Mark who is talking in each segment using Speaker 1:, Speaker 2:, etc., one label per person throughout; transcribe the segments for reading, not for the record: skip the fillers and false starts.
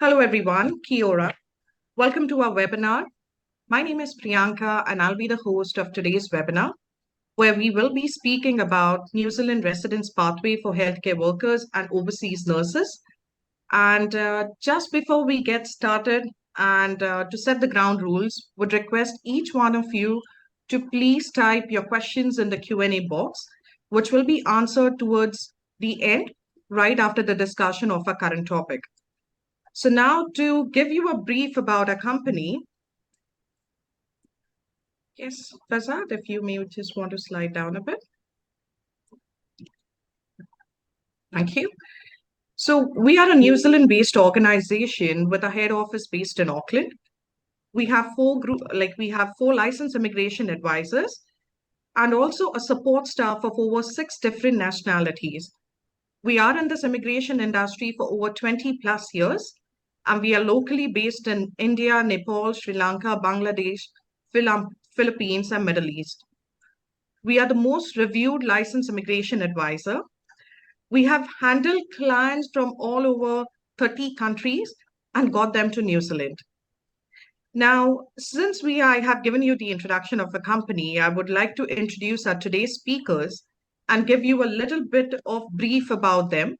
Speaker 1: Hello, everyone. Kia ora. Welcome to our webinar. My name is Priyanka, and I'll be the host of today's webinar, where we will be speaking about New Zealand residence pathway for healthcare workers and overseas nurses. And just before we get started, and to set the ground rules, would request each one of you to please type your questions in the Q&A box, which will be answered towards the end, right after the discussion of our current topic. So now to give you a brief about our company, yes, Fazad, if you may just want to slide down a bit. Thank you. So we are a New Zealand-based organization with a head office based in Auckland. We have four licensed immigration advisors and also a support staff of over 6 different nationalities. We are in this immigration industry for over 20 plus years, and we are locally based in India, Nepal, Sri Lanka, Bangladesh, Philippines, and Middle East. We are the most reviewed licensed immigration advisor. We have handled clients from all over 30 countries and got them to New Zealand. Now, since I have given you the introduction of the company, I would like to introduce our today's speakers and give you a little bit of brief about them.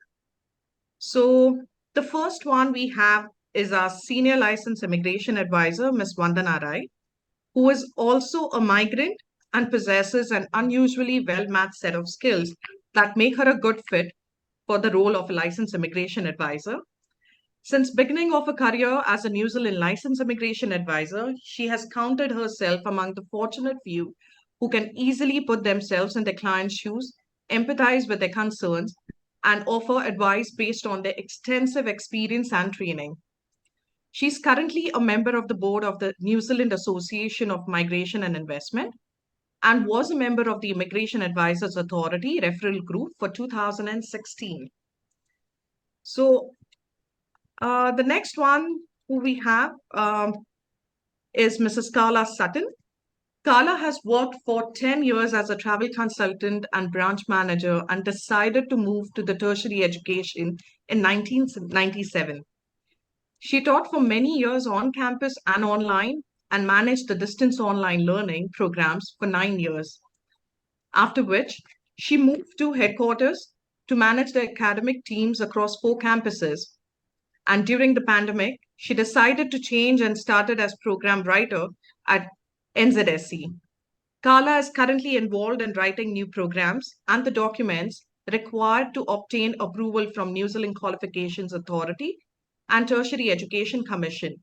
Speaker 1: So the first one we have is our senior licensed immigration advisor, Ms. Vandana Rai, who is also a migrant and possesses an unusually well-matched set of skills that make her a good fit for the role of a licensed immigration advisor. Since beginning of her career as a New Zealand licensed immigration advisor, she has counted herself among the fortunate few who can easily put themselves in their client's shoes, empathize with their concerns, and offer advice based on their extensive experience and training. She's currently a member of the board of the New Zealand Association of Migration and Investment and was a member of the Immigration Advisors Authority referral group for 2016. So the next one who we have is Mrs. Carla Sutton. Carla has worked for 10 years as a travel consultant and branch manager and decided to move to the tertiary education in 1997. She taught for many years on campus and online and managed the distance online learning programs for 9 years. After which, she moved to headquarters to manage the academic teams across 4 campuses. And during the pandemic, she decided to change and started as program writer at NZSE. Carla is currently involved in writing new programs and the documents required to obtain approval from New Zealand Qualifications Authority and Tertiary Education Commission.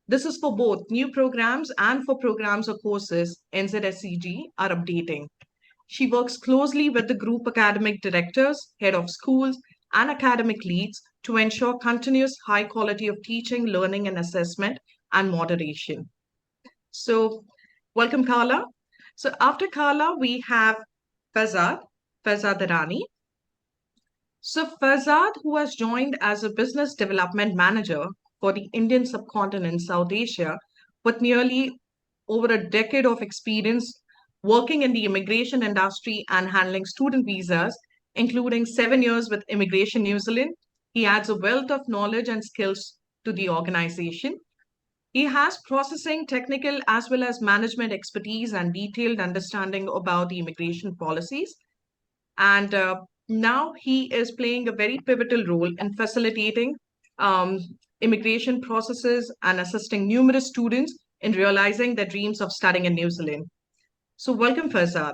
Speaker 1: This is for both new programs and for programs or courses NZSEG are updating. She works closely with the group academic directors, head of schools, and academic leads to ensure continuous high quality of teaching, learning, and assessment and moderation. So welcome, Carla. So after Carla, we have Fazad Darani. So Fazad, who has joined as a business development manager for the Indian subcontinent, South Asia, with nearly over a decade of experience working in the immigration industry and handling student visas, including 7 years with Immigration New Zealand. He adds a wealth of knowledge and skills to the organization. He has processing, technical, as well as management expertise and detailed understanding about the immigration policies. And now he is playing a very pivotal role in facilitating immigration processes and assisting numerous students in realizing their dreams of studying in New Zealand. So welcome, Farzad.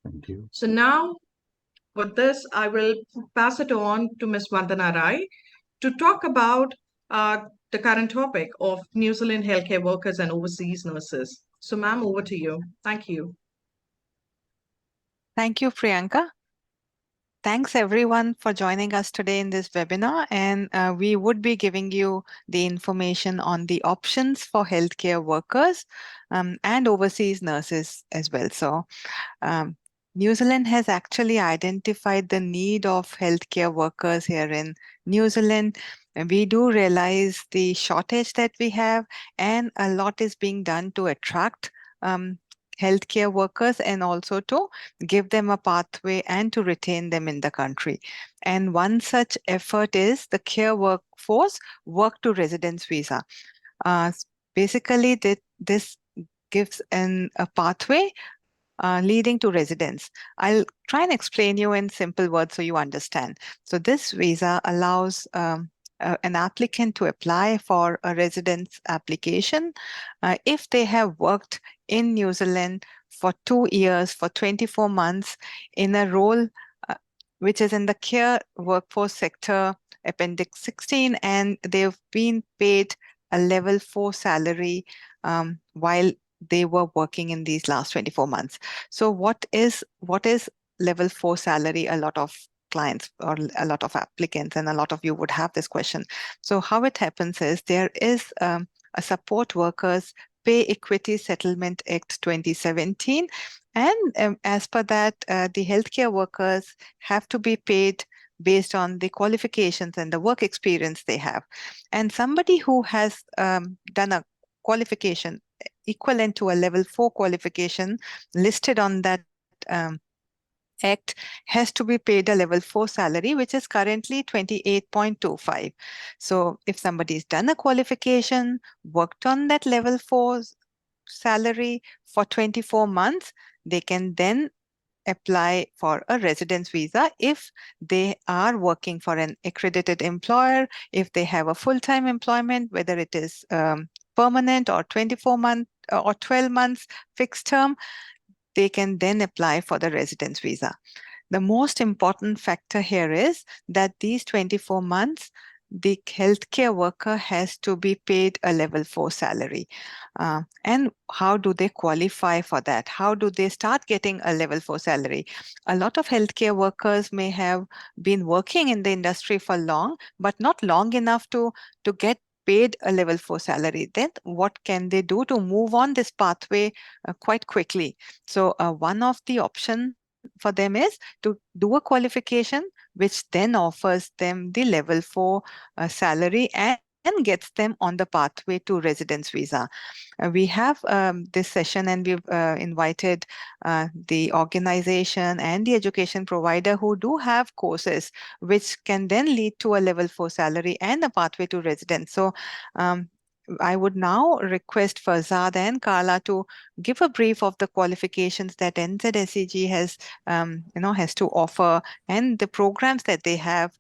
Speaker 2: Thank you.
Speaker 1: So now, with this, I will pass it on to Ms. Vandana Rai to talk about the current topic of New Zealand healthcare workers and overseas nurses. So ma'am, over to you. Thank you.
Speaker 3: Thank you, Priyanka. Thanks everyone for joining us today in this webinar, and we would be giving you the information on the options for healthcare workers and overseas nurses as well. So New Zealand has actually identified the need of healthcare workers here in New Zealand. And we do realize the shortage that we have, and a lot is being done to attract healthcare workers and also to give them a pathway and to retain them in the country. And one such effort is the care workforce work to residence visa. Uh, Basically, this gives a pathway leading to residence. I'll try and explain you in simple words so you understand. So this visa allows an applicant to apply for a residence application if they have worked in New Zealand for 2 years, for 24 months in a role uh, which is in the care workforce sector, Appendix 16, and they've been paid a level 4 salary while they were working in these last 24 months. So what is level 4 salary? A lot of clients or a lot of applicants and a lot of you would have this question. So how it happens is there is a Support Workers Pay Equity Settlement Act 2017. And as per that, the healthcare workers have to be paid based on the qualifications and the work experience they have. And somebody who has done a qualification equivalent to a level 4 qualification listed on that act has to be paid a level 4 salary, which is currently 28.25. So if somebody's done a qualification, worked on that level 4 salary for 24 months, they can then apply for a residence visa if they are working for an accredited employer, if they have a full-time employment, whether it is permanent or 24 months or 12 months fixed term, they can then apply for the residence visa. The most important factor here is that these 24 months, the healthcare worker has to be paid a level 4 salary. And how do they qualify for that? How do they start getting a level 4 salary? A lot of healthcare workers may have been working in the industry for long, but not long enough to get paid a level 4 salary. Then what can they do to move on this pathway quite quickly? So one of the options for them is to do a qualification, which then offers them the level 4 salary and gets them on the pathway to residence visa. We have this session and we've invited the organization and the education provider who do have courses which can then lead to a level 4 salary and a pathway to residence. So I would now request Farzad and Carla to give a brief of the qualifications that NZSEG has to offer and the programs that they have,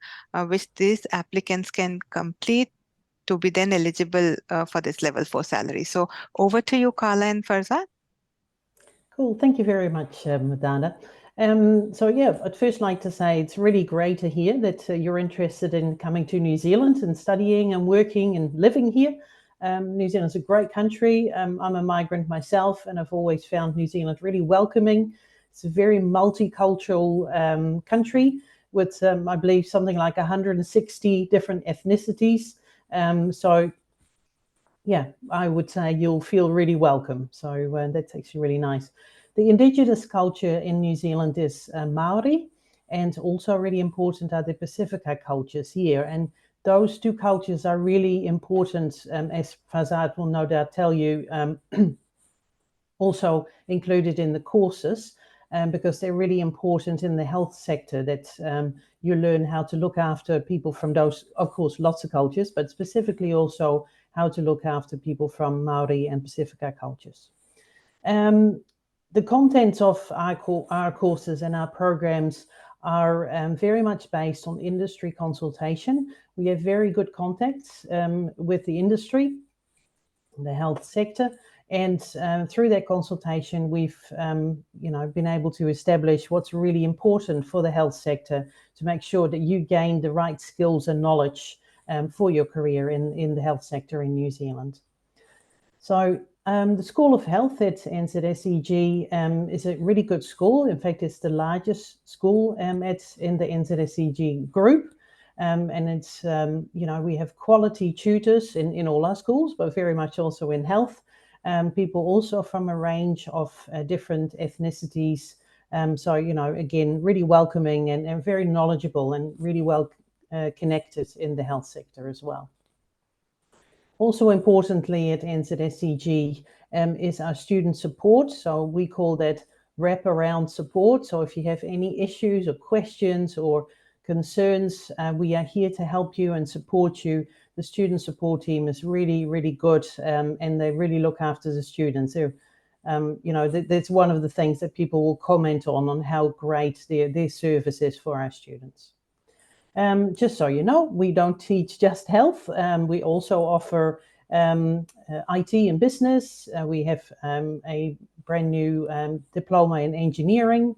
Speaker 3: which these applicants can complete to be then eligible for this level 4 salary. So over to you, Carla and Farzad.
Speaker 2: Cool. Thank you very much, Madana. So yeah, I'd first like to say it's really great to hear that you're interested in coming to New Zealand and studying and working and living here. New Zealand's a great country. I'm a migrant myself, and I've always found New Zealand really welcoming. It's a very multicultural country with, I believe, something like 160 different ethnicities. So yeah, I would say you'll feel really welcome. So that's actually really nice. The indigenous culture in New Zealand is Maori, and also really important are the Pacifica cultures here. And those two cultures are really important, as Fazad will no doubt tell you, also included in the courses, because they're really important in the health sector, that you learn how to look after people from those, of course, lots of cultures, but specifically also how to look after people from Maori and Pacifica cultures. The contents of our courses and our programs are very much based on industry consultation. We have very good contacts with the industry, the health sector, and through that consultation, we've been able to establish what's really important for the health sector to make sure that you gain the right skills and knowledge for your career in the health sector in New Zealand. So the School of Health at NZSEG is a really good school. In fact, it's the largest school in the NZSEG group. And it's, we have quality tutors in all our schools, but very much also in health. People also from a range of different ethnicities. So, again, really welcoming and very knowledgeable and really well connected in the health sector as well. Also importantly at NZSEG is our student support. So we call that wraparound support. So if you have any issues or questions or concerns, we are here to help you and support you. The student support team is really, really good, and they really look after the students. They're, that's one of the things that people will comment on how great their service is for our students. Just so you know, we don't teach just health. We also offer IT and business. We have a brand new diploma in engineering.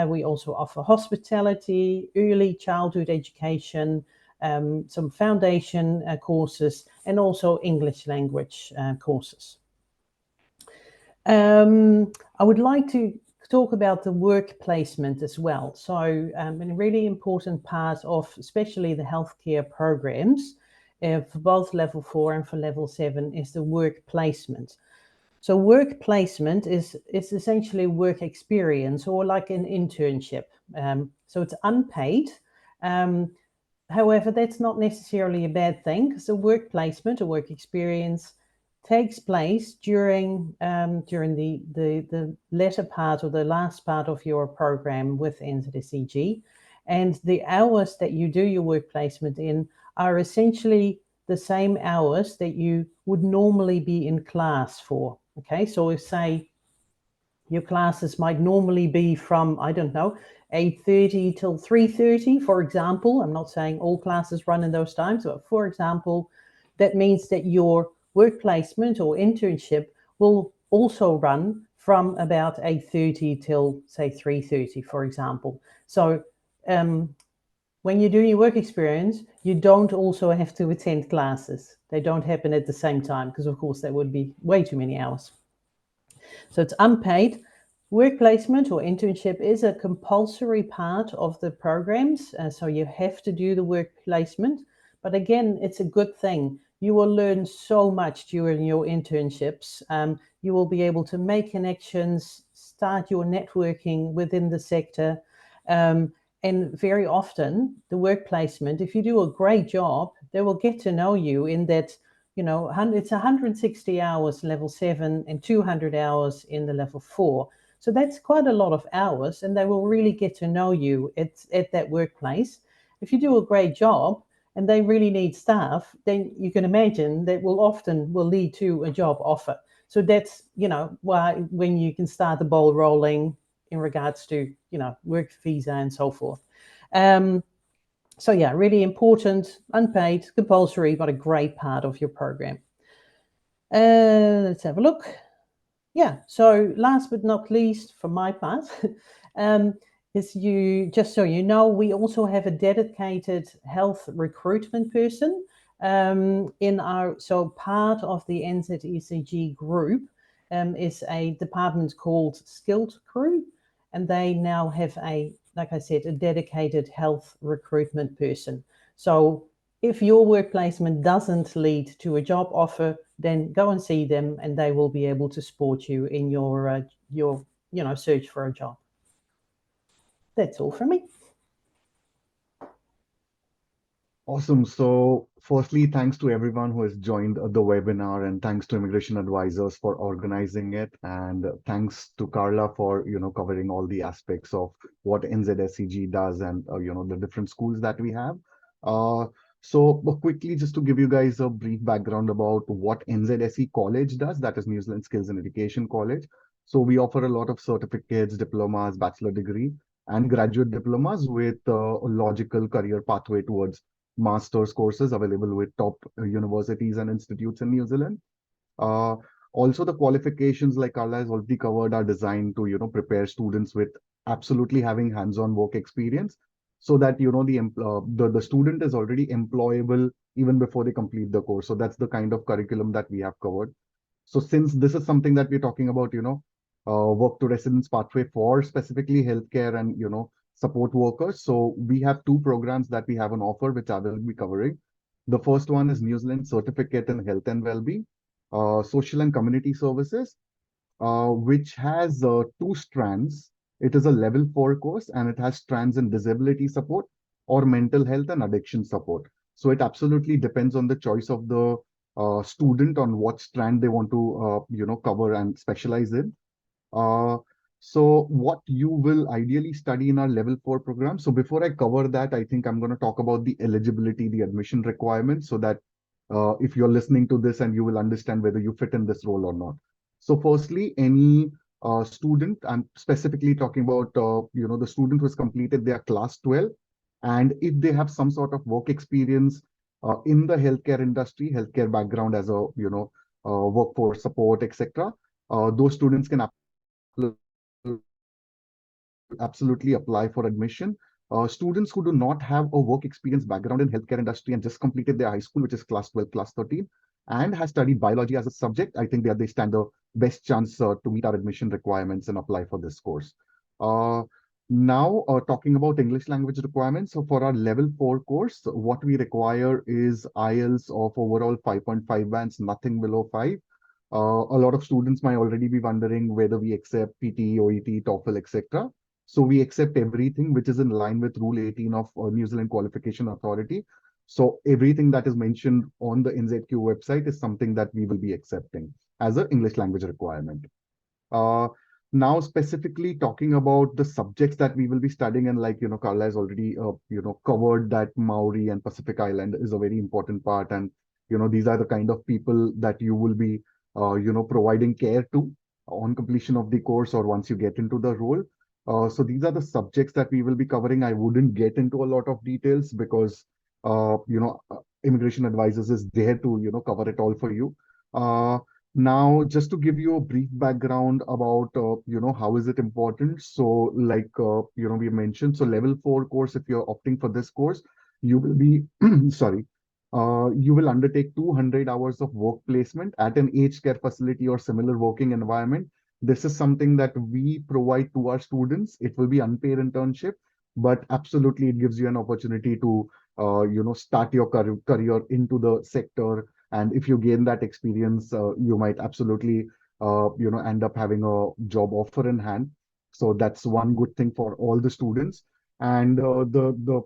Speaker 2: We also offer hospitality, early childhood education, some foundation courses, and also English language courses. I would like to talk about the work placement as well. So a really important part of especially the healthcare programs for both level 4 and for level 7 is the work placement. So work placement is essentially work experience or like an internship. So it's unpaid. However, that's not necessarily a bad thing because the work placement or work experience takes place during the latter part or the last part of your program with NZSEG, and the hours that you do your work placement in are essentially the same hours that you would normally be in class for. Okay, so if say your classes might normally be from, I don't know, 8:30 till 3:30, for example. I'm not saying all classes run in those times, but for example, that means that your work placement or internship will also run from about 8:30 till say 3:30, for example. So when you're doing your work experience, you don't also have to attend classes. They don't happen at the same time because, of course, that would be way too many hours. So it's unpaid. Work placement or internship is a compulsory part of the programs. So you have to do the work placement. But again, it's a good thing. You will learn so much during your internships. You will be able to make connections, start your networking within the sector. And very often, the work placement, if you do a great job, they will get to know you in that it's 160 hours level 7 and 200 hours in the level 4. So that's quite a lot of hours, and they will really get to know you at that workplace. If you do a great job and they really need staff, then you can imagine that will lead to a job offer. So that's, why when you can start the ball rolling in regards to, work visa and so forth. So yeah, really important, unpaid, compulsory, but a great part of your program. Let's have a look. Yeah, so last but not least, for my part, is just so you know, we also have a dedicated health recruitment person so part of the NZSEG group is a department called Skilled Crew, and they now have like I said, a dedicated health recruitment person. So if your work placement doesn't lead to a job offer, then go and see them and they will be able to support you in your search for a job. That's all from me.
Speaker 4: Awesome. So firstly, thanks to everyone who has joined the webinar, and thanks to Immigration Advisors for organizing it. And thanks to Carla for, covering all the aspects of what NZSEG does and, the different schools that we have. So quickly, just to give you guys a brief background about what NZSE College does, that is New Zealand Skills and Education College. So we offer a lot of certificates, diplomas, bachelor degree, and graduate diplomas with a logical career pathway towards master's courses available with top universities and institutes in New Zealand. Also, the qualifications, like Carla has already covered, are designed to, prepare students with absolutely having hands-on work experience, so that, the student is already employable even before they complete the course. So that's the kind of curriculum that we have covered. So since this is something that we're talking about, work to residence pathway for specifically healthcare and, support workers. So we have two programs that we have on offer, which I will be covering. The first one is New Zealand Certificate in Health and Wellbeing, Social and Community Services, which has two strands. It is a level 4 course and it has strands in disability support or mental health and addiction support. So it absolutely depends on the choice of the student on what strand they want to, cover and specialize in. Uh, so what you will ideally study in our level 4 program. So before I cover that, I think I'm going to talk about the eligibility, the admission requirements, so that if you're listening to this and you will understand whether you fit in this role or not. So firstly, any student, I'm specifically talking about, the student who has completed their class 12, and if they have some sort of work experience in the healthcare industry, healthcare background as a, workforce support, etc., those students can absolutely apply for admission. Students who do not have a work experience background in healthcare industry and just completed their high school, which is class 12, class 13, and has studied biology as a subject, I think they stand the best chance to meet our admission requirements and apply for this course. Now, talking about English language requirements. So for our level 4 course, what we require is IELTS of overall 5.5 bands, nothing below 5. A lot of students might already be wondering whether we accept PTE, OET, TOEFL, etc. So we accept everything which is in line with Rule 18 of New Zealand Qualification Authority. So everything that is mentioned on the NZQ website is something that we will be accepting as an English language requirement. Uh, Now, specifically talking about the subjects that we will be studying, and like, Carla has already, covered that Maori and Pacific Island is a very important part. And, these are the kind of people that you will be, providing care to on completion of the course or once you get into the role. So these are the subjects that we will be covering. I wouldn't get into a lot of details because, immigration advisors is there to, cover it all for you. Now, just to give you a brief background about, how is it important? So like, we mentioned, so level 4 course, if you're opting for this course, you will be, sorry, you will undertake 200 hours of work placement at an aged care facility or similar working environment. This is something that we provide to our students. It will be unpaid internship, but absolutely it gives you an opportunity to, start your career into the sector. And if you gain that experience, you might absolutely, end up having a job offer in hand. So that's one good thing for all the students. And the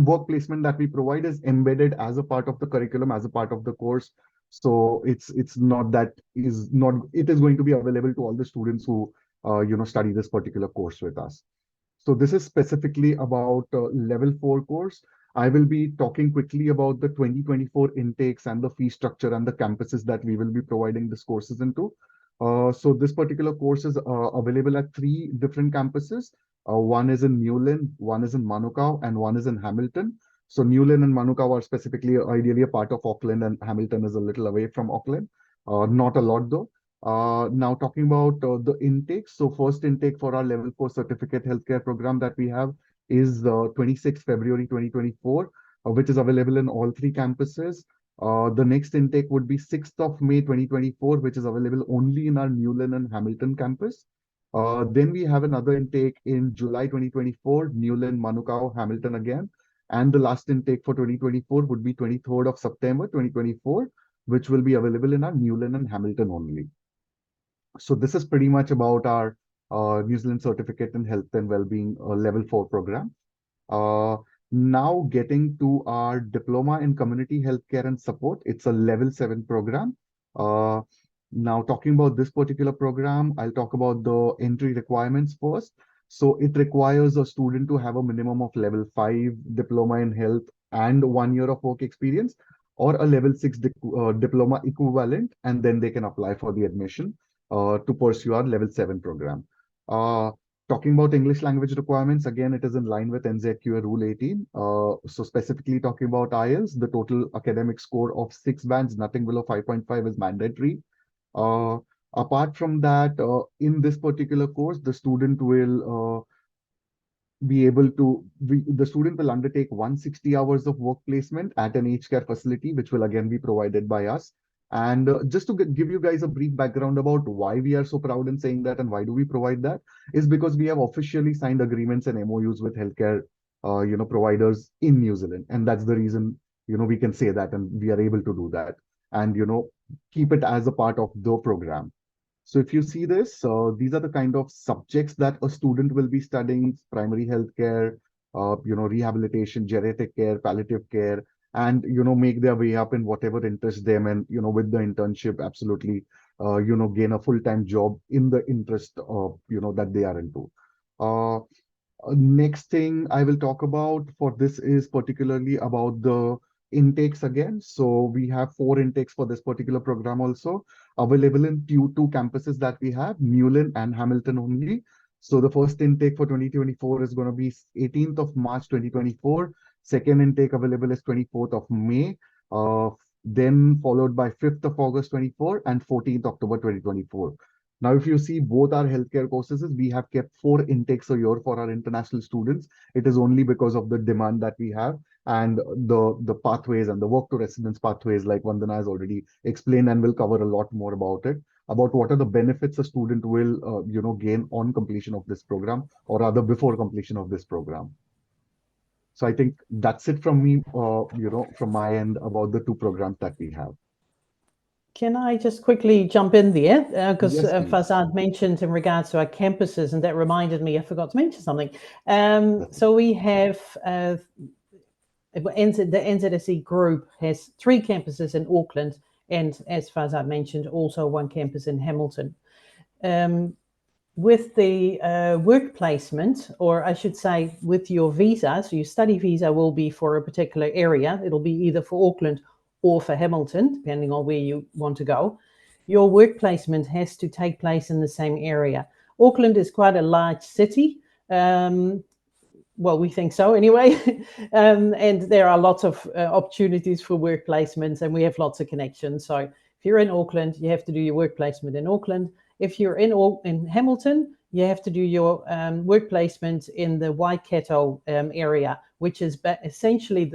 Speaker 4: work placement that we provide is embedded as a part of the curriculum, as a part of the course. So it's not that is not it is going to be available to all the students who study this particular course with us. So this is specifically about level 4 course. I will be talking quickly about the 2024 intakes and the fee structure and the campuses that we will be providing these courses into. So this particular course is available at 3 different campuses. One is in Newlyn, one is in Manukau, and one is in Hamilton. So Newlyn and Manukau are specifically ideally a part of Auckland, and Hamilton is a little away from Auckland. Not a lot though. Now talking about the intake. So first intake for our level 4 certificate healthcare program that we have is 26th February 2024, which is available in all 3 campuses. The next intake would be 6th of May 2024, which is available only in our Newlyn and Hamilton campus. Then we have another intake in July 2024, Newlyn, Manukau, Hamilton again. And the last intake for 2024 would be 23rd of September 2024, which will be available in our Newlyn and Hamilton only. So this is pretty much about our New Zealand Certificate in Health and Wellbeing Level 4 program. Now getting to our Diploma in Community Healthcare and Support, it's a Level 7 program. Now talking about this particular program, I'll talk about the entry requirements first. So it requires a student to have a minimum of Level 5 Diploma in Health and 1 year of work experience, or a Level 6 diploma equivalent, and then they can apply for the admission to pursue our Level 7 program. Talking about English language requirements, again, it is in line with NZQA Rule 18. So specifically talking about IELTS, the total academic score of 6 bands, nothing below 5.5 is mandatory. Apart from that, in this particular course, the student will be able to, the student will undertake 160 hours of work placement at an aged care facility, which will again be provided by us. And just to give you guys a brief background about why we are so proud in saying that and why do we provide that, is because we have officially signed agreements and MOUs with healthcare, providers in New Zealand, and that's the reason we can say that, and we are able to do that, and keep it as a part of the program. So if you see this, these are the kind of subjects that a student will be studying: primary health care, rehabilitation, geriatric care, palliative care, and, make their way up in whatever interests them, and, with the internship, absolutely, gain a full-time job in the interest of, that they are into. Uh, Next thing I will talk about for this is particularly about the intakes again. So we have 4 intakes for this particular program also available in two campuses that we have, Newlyn and Hamilton only. So the first intake for 2024 is going to be 18th of March 2024. Second intake available is 24th of May. Then followed by 5th of August 24 and 14th October 2024. Now, if you see both our healthcare courses, we have kept 4 intakes a year for our international students. It is only because of the demand that we have and the pathways and the work to residence pathways, like Vandana has already explained, and will cover a lot more about it, about what are the benefits a student will, gain on completion of this program, or rather before completion of this program. So I think that's it from me, from my end about the 2 programs that we have.
Speaker 2: Can I just quickly jump in there? Because
Speaker 4: Yes, please.
Speaker 2: Fazad mentioned in regards to our campuses, and that reminded me, I forgot to mention something. So we have the NZSE group has 3 campuses in Auckland, and as Fazad mentioned, also 1 campus in Hamilton. With the work placement, or I should say with your visa, so your study visa will be for a particular area. It'll be either for Auckland or for Hamilton, depending on where you want to go. Your work placement has to take place in the same area. Auckland is quite a large city. Well, we think so anyway. And there are lots of opportunities for work placements, and we have lots of connections. So if you're in Auckland, you have to do your work placement in Auckland. If you're in Hamilton, you have to do your work placement in the Waikato area, which is essentially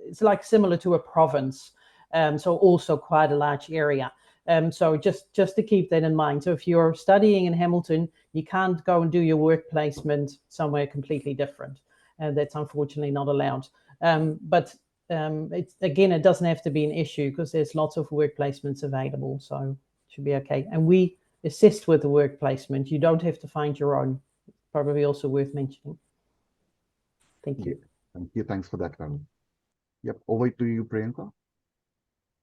Speaker 2: it's like similar to a province. So also quite a large area. So just to keep that in mind. So if you're studying in Hamilton, you can't go and do your work placement somewhere completely different. That's unfortunately not allowed. But it doesn't have to be an issue because there's lots of work placements available. So it should be okay. And we assist with the work placement. You don't have to find your own. Probably also worth mentioning. Thank you.
Speaker 4: Thank you. Thanks for that, Carla. Yep. Over to you, Priyanka.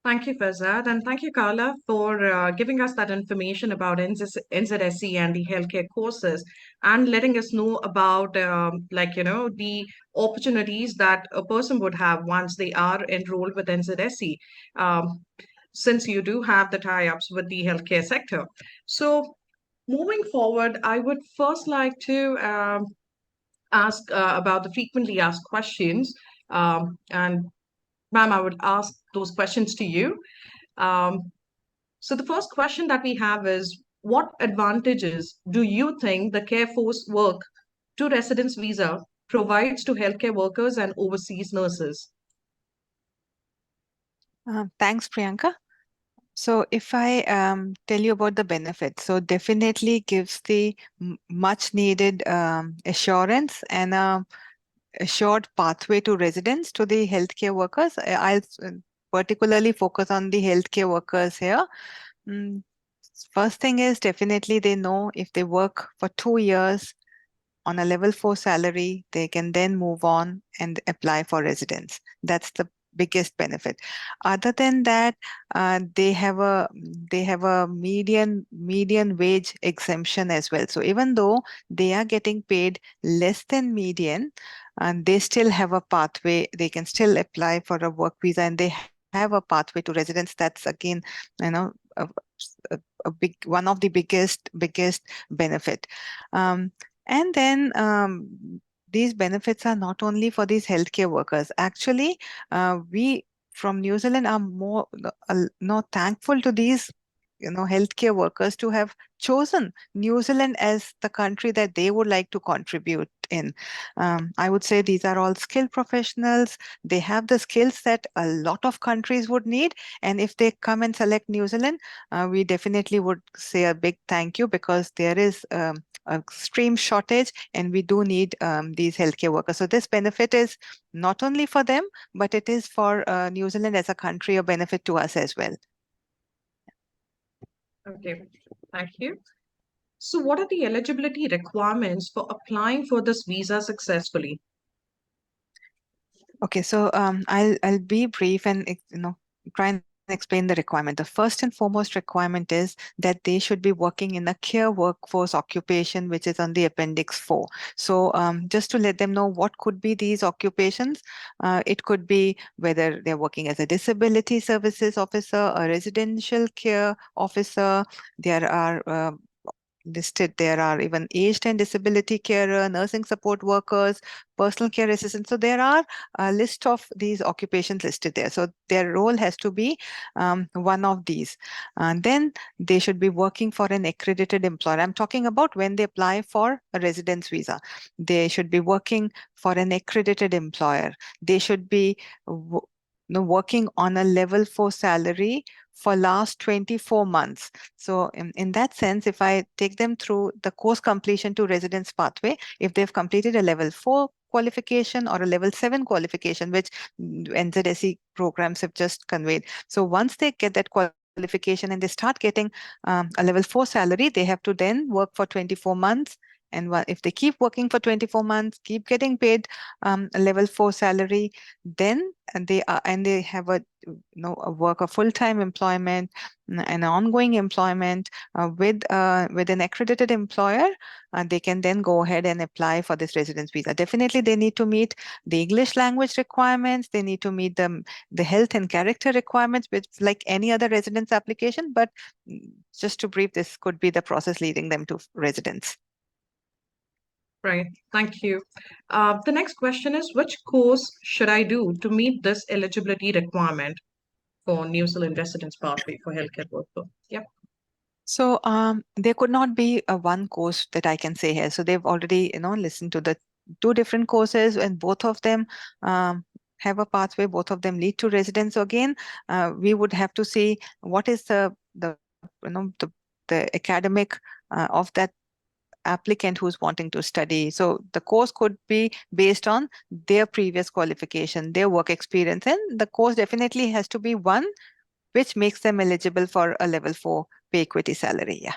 Speaker 1: Thank you, Fazad, and thank you, Carla, for giving us that information about NZSE and the healthcare courses, and letting us know about, the opportunities that a person would have once they are enrolled with NZSE, since you do have the tie-ups with the healthcare sector. So, moving forward, I would first like to ask about the frequently asked questions, and ma'am, I would ask those questions to you. So the first question that we have is, what advantages do you think the Care Force work to residence visa provides to healthcare workers and overseas nurses?
Speaker 3: Thanks, Priyanka. So if I tell you about the benefits, so definitely gives the much needed assurance and a assured pathway to residence to the healthcare workers. I'll particularly focus on the healthcare workers here. First thing is definitely they know if they work for 2 years on a level 4 salary, they can then move on and apply for residence. That's the biggest benefit. Other than that, they have a median wage exemption as well. So even though they are getting paid less than median, and they still have a pathway, they can still apply for a work visa, and they have a pathway to residence. That's again, a big one of the biggest benefit. And then these benefits are not only for these healthcare workers. Actually, we from New Zealand are more thankful to these healthcare workers to have chosen New Zealand as the country that they would like to contribute in. I would say these are all skilled professionals. They have the skills that a lot of countries would need. And if they come and select New Zealand, we definitely would say a big thank you, because there is a extreme shortage and we do need these healthcare workers. So this benefit is not only for them, but it is for New Zealand as a country, a benefit to us as well.
Speaker 1: Okay, thank you. So what are the eligibility requirements for applying for this visa successfully?
Speaker 3: Okay, so I'll be brief and try and explain the requirement. The first and foremost requirement is that they should be working in a care workforce occupation, which is on the Appendix 4. So just to let them know what could be these occupations, it could be whether they're working as a disability services officer, a residential care officer. There are listed. There are even aged and disability carer, nursing support workers, personal care assistants. So there are a list of these occupations listed there. So their role has to be one of these. And then they should be working for an accredited employer. I'm talking about when they apply for a residence visa. They should be working for an accredited employer. They should be working on a level 4 salary for last 24 months. So in that sense, if I take them through the course completion to residence pathway, if they've completed a level 4 qualification or a level 7 qualification, which NZSE programs have just conveyed. So once they get that qualification and they start getting a level 4 salary, they have to then work for 24 months. And if they keep working for 24 months, keep getting paid a level 4 salary, then they have a work a full-time employment, an ongoing employment with an accredited employer, they can then go ahead and apply for this residence visa. Definitely, they need to meet the English language requirements. They need to meet the health and character requirements, which like any other residence application. But just to brief, this could be the process leading them to residence.
Speaker 1: Right. Thank you. The next question is, which course should I do to meet this eligibility requirement for New Zealand residence pathway for healthcare worker? Yep.
Speaker 3: So there could not be a one course that I can say here. So they've already, listened to the two different courses, and both of them have a pathway. Both of them lead to residence. So again, we would have to see what is the academic of that applicant who's wanting to study. So the course could be based on their previous qualification, their work experience, and the course definitely has to be one which makes them eligible for a level 4 pay equity salary. Yeah.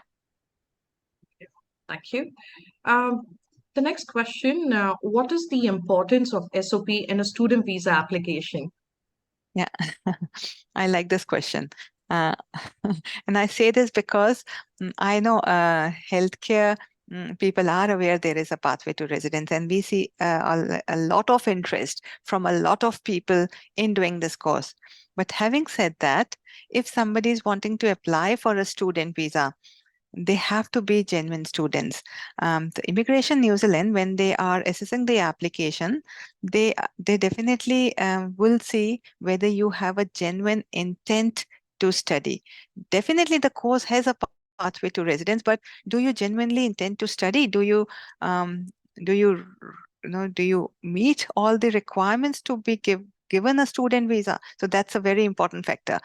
Speaker 1: Thank you. The next question, what is the importance of SOP in a student visa application?
Speaker 3: Yeah, I like this question. And I say this because I know healthcare people are aware there is a pathway to residence, and we see a lot of interest from a lot of people in doing this course. But having said that, if somebody is wanting to apply for a student visa, they have to be genuine students. The Immigration New Zealand, when they are assessing the application, they definitely will see whether you have a genuine intent to study. Definitely, the course has a pathway to residence, but do you genuinely intend to study? Do you do you do you meet all the requirements to be given a student visa? So that's a very important factor.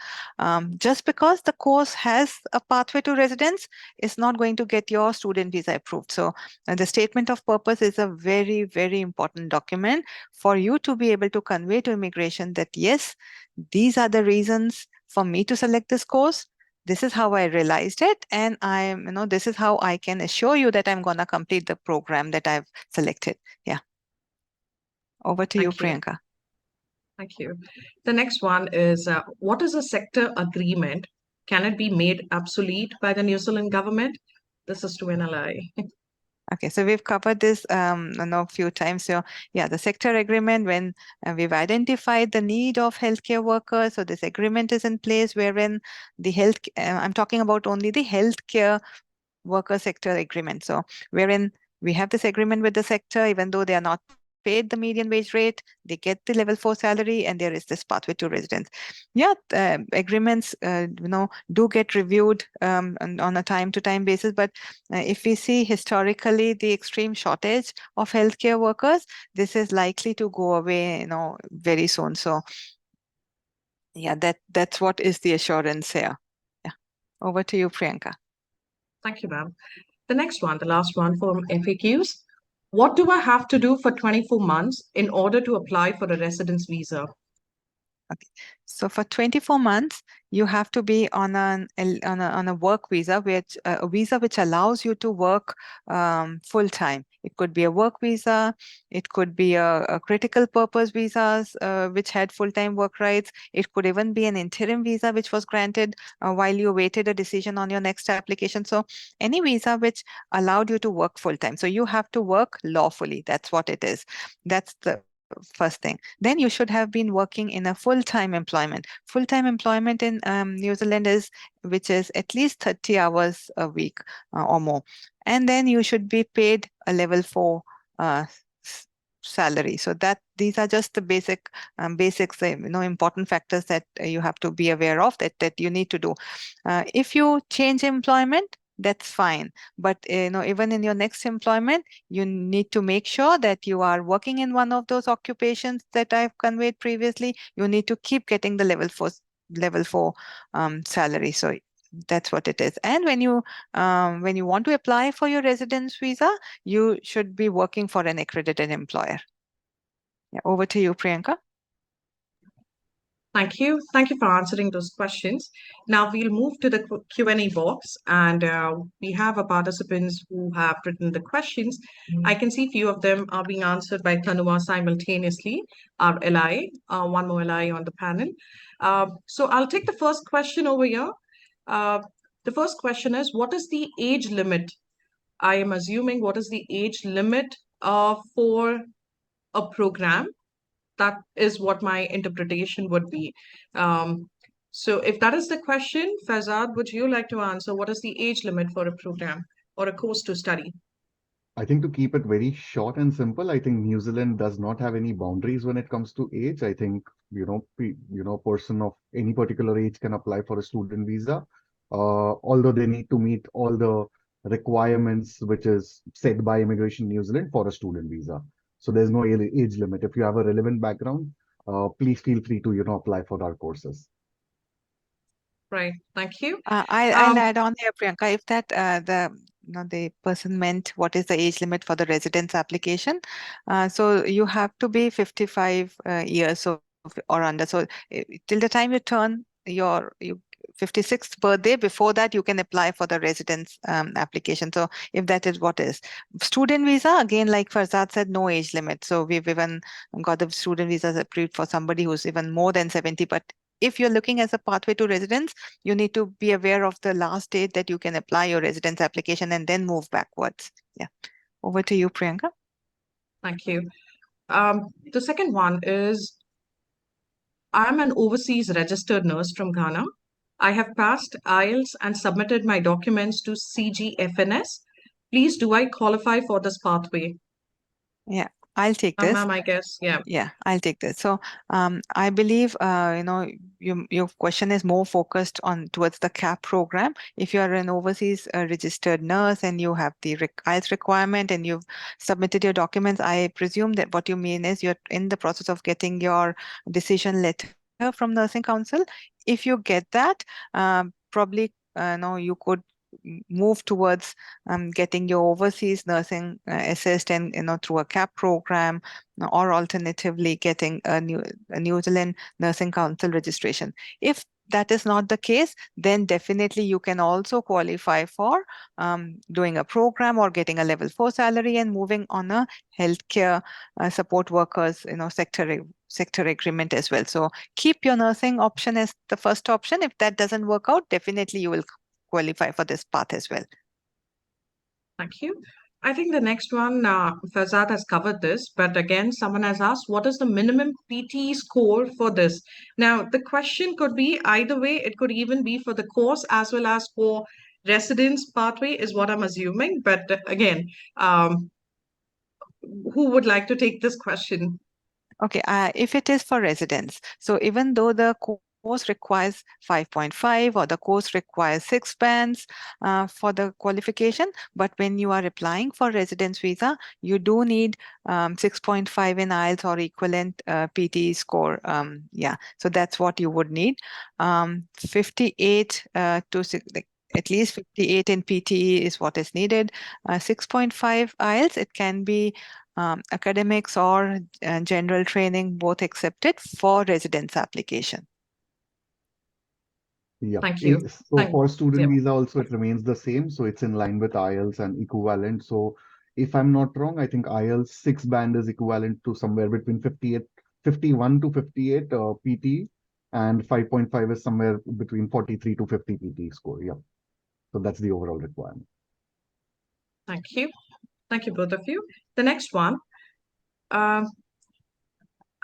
Speaker 3: Just because the course has a pathway to residence is not going to get your student visa approved. So the statement of purpose is a very, very important document for you to be able to convey to immigration that, yes, these are the reasons for me to select this course. This is how I realized it. And this is how I can assure you that I'm going to complete the program that I've selected. Yeah. Over to you, Priyanka.
Speaker 1: Thank you. The next one is, what is a sector agreement? Can it be made obsolete by the New Zealand government? This is to NLI.
Speaker 3: Okay, so we've covered this a few times. So yeah, the sector agreement, when we've identified the need of healthcare workers, so this agreement is in place wherein the I'm talking about only the healthcare worker sector agreement. So wherein we have this agreement with the sector, even though they are not paid the median wage rate, they get the level 4 salary, and there is this pathway to residence. Yeah, agreements, do get reviewed on a time-to-time basis. But if we see historically the extreme shortage of healthcare workers, this is likely to go away, very soon. So yeah, that's what is the assurance here. Yeah, over to you, Priyanka.
Speaker 1: Thank you, ma'am. The next one, the last one from FAQs. What do I have to do for 24 months in order to apply for a residence visa?
Speaker 3: Okay. So for 24 months, you have to be on a work visa, which a visa which allows you to work full time. It could be a work visa, it could be a critical purpose visas which had full time work rights. It could even be an interim visa which was granted while you awaited a decision on your next application. So any visa which allowed you to work full time. So you have to work lawfully. That's what it is. That's the first thing. Then you should have been working in a full-time employment. Full-time employment in New Zealand which is at least 30 hours a week or more. And then you should be paid a level 4 uh, salary. So these are just the basics, important factors that you have to be aware of that you need to do. If you change employment, that's fine. But even in your next employment, you need to make sure that you are working in one of those occupations that I've conveyed previously. You need to keep getting the level four salary. So that's what it is. And when you want to apply for your residence visa, you should be working for an accredited employer. Yeah, over to you, Priyanka.
Speaker 1: Thank you. Thank you for answering those questions. Now we'll move to the Q&A box, and we have our participants who have written the questions. I can see few of them are being answered by Tanua simultaneously, our LI, one more LI on the panel. So I'll take the first question over here. The first question is, what is the age limit? I am assuming what is the age limit for a program? That is what my interpretation would be. So if that is the question, Fazad, would you like to answer what is the age limit for a program or a course to study?
Speaker 4: I think to keep it very short and simple, I think New Zealand does not have any boundaries when it comes to age. I think, person of any particular age can apply for a student visa, although they need to meet all the requirements which is set by Immigration New Zealand for a student visa. So there's no age limit. If you have a relevant background, please feel free to, apply for our courses.
Speaker 1: Right. Thank you.
Speaker 3: I'll add on here, Priyanka, if that the person meant what is the age limit for the residence application. So you have to be 55 years or under. So till the time you turn your 56th birthday, before that you can apply for the residence application. So if that is what is. Student visa, again, like Farzad said, no age limit. So we've even got the student visas approved for somebody who's even more than 70. But if you're looking as a pathway to residence, you need to be aware of the last date that you can apply your residence application and then move backwards. Yeah. Over to you, Priyanka.
Speaker 1: Thank you. The second one is, I'm an overseas registered nurse from Ghana. I have passed IELTS and submitted my documents to CGFNS. Please, do I qualify for this pathway?
Speaker 3: Yeah, I'll take this.
Speaker 1: Ma'am, I guess, yeah.
Speaker 3: Yeah, I'll take this. So I believe, your question is more focused towards the CAP program. If you are an overseas registered nurse and you have the IELTS requirement and you've submitted your documents, I presume that what you mean is you're in the process of getting your decision letter from Nursing Council. If you get that, probably you could move towards getting your overseas nursing assessed and through a CAP program, or alternatively getting a New Zealand Nursing Council registration. If that is not the case, then definitely you can also qualify for doing a program or getting a level 4 salary and moving on a healthcare support workers sector agreement as well. So keep your nursing option as the first option. If that doesn't work out, definitely you will qualify for this path as well.
Speaker 1: Thank you. I think the next one, Fazad has covered this, but again, someone has asked, what is the minimum PT score for this? Now, the question could be either way. It could even be for the course as well as for residence pathway is what I'm assuming. But again, who would like to take this question?
Speaker 3: Okay, if it is for residents, so even though the course requires 5.5 or the course requires 6 bands for the qualification, but when you are applying for residence visa, you do need 6.5 in IELTS or equivalent PT score. Yeah, so that's what you would need. 58 to 6, at least 58 in PTE is what is needed. 6.5 IELTS, it can be academics or general training, both accepted for residence application.
Speaker 4: Yeah.
Speaker 1: Thank you.
Speaker 4: So for student
Speaker 1: yeah.
Speaker 4: visa also it remains the same. So it's in line with IELTS and equivalent. So if I'm not wrong, I think IELTS 6 band is equivalent to somewhere between 51 to 58 PT, and 5.5 is somewhere between 43 to 50 PT score. Yeah. So that's the overall requirement.
Speaker 1: Thank you. Thank you, both of you. The next one. I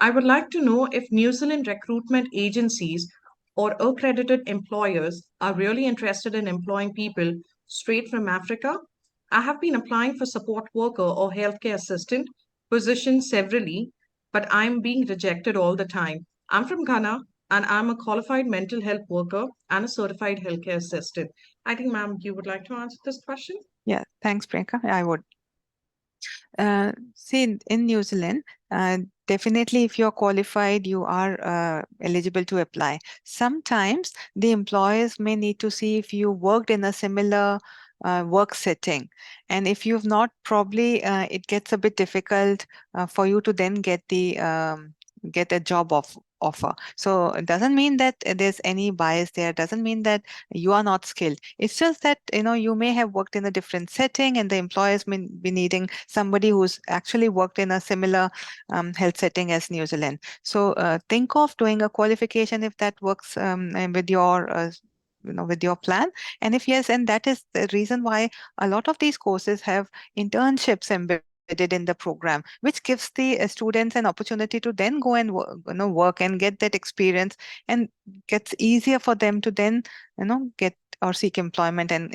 Speaker 1: would like to know if New Zealand recruitment agencies or accredited employers are really interested in employing people straight from Africa. I have been applying for support worker or healthcare assistant positions severally, but I'm being rejected all the time. I'm from Ghana and I'm a qualified mental health worker and a certified healthcare assistant. I think, ma'am, you would like to answer this question?
Speaker 3: Yeah, thanks, Priyanka. I would. See, in New Zealand, definitely if you're qualified, you are eligible to apply. Sometimes the employers may need to see if you worked in a similar work setting. And if you've not, probably it gets a bit difficult for you to then get a job offer. So it doesn't mean that there's any bias there. It doesn't mean that you are not skilled. It's just that, you may have worked in a different setting and the employers may be needing somebody who's actually worked in a similar health setting as New Zealand. So think of doing a qualification if that works and with your with your plan. And if yes, and that is the reason why a lot of these courses have internships embedded in the program, which gives the students an opportunity to then go and work and get that experience, and gets easier for them to then get or seek employment and